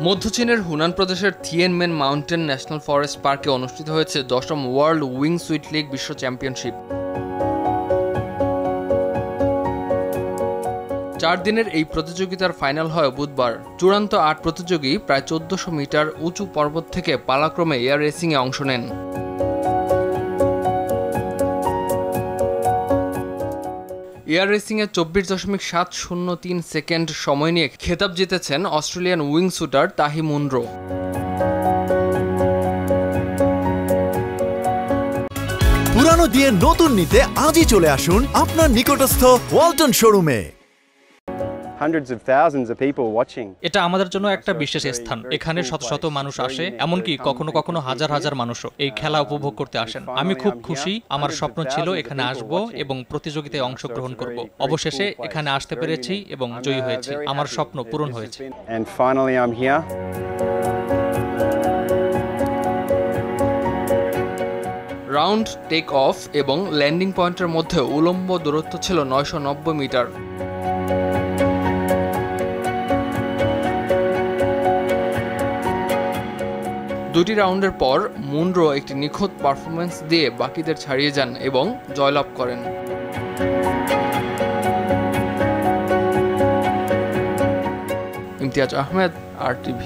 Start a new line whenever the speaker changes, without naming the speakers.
মধ্য চীনের হুনান প্রদেশের থিয়েনমেন মাউন্টেন ন্যাশনাল ফরেস্ট পার্কে অনুষ্ঠিত হয়েছে 10ম ওয়ার্ল্ড উইংসুইট লিগ বিশ্ব চ্যাম্পিয়নশিপ। 4 দিনের এই প্রতিযোগিতার ফাইনাল হয় বুধবার। চূড়ান্ত 8 প্রতিযোগী প্রায় 1400 মিটার উঁচু পর্বত থেকে পালাক্রমে এয়ার রেসিংয়ে অংশ নেন। এয়ার রেসিংয়ে 24.703 সেকেন্ড সময় নিয়ে খেতাব জিতেছেন অস্ট্রেলিয়ান উইংশুটার তাহি মুনরো।
পুরানো দিয়ে নতুন নিতে আজই চলে আসুন আপনার নিকটস্থ ওয়ালটন শোরুমে।
এটা আমাদের জন্য একটা বিশেষ স্থান। এখানে শত শত মানুষ আসে, এমনকি কখনো কখনো হাজার হাজার মানুষও এই খেলা উপভোগ করতে আসেন। আমি খুব খুশি। আমার স্বপ্ন ছিল এখানে আসব এবং প্রতিযোগিতায় অংশগ্রহণ করব। অবশেষে এখানে আসতে পেরেছি এবং জয়ী হয়েছি। আমার স্বপ্ন পূরণ হয়েছে।
রাউন্ড, টেক অফ এবং ল্যান্ডিং পয়েন্টের মধ্যে উলম্ব দূরত্ব ছিল 990 মিটার। দুটি রাউন্ডের পর মুনরো একটি নিখুঁত পারফরম্যান্স দিয়ে বাকিদের ছাড়িয়ে যান এবং জয়লাভ করেন। ইমতিয়াজ আহমেদ, RTV।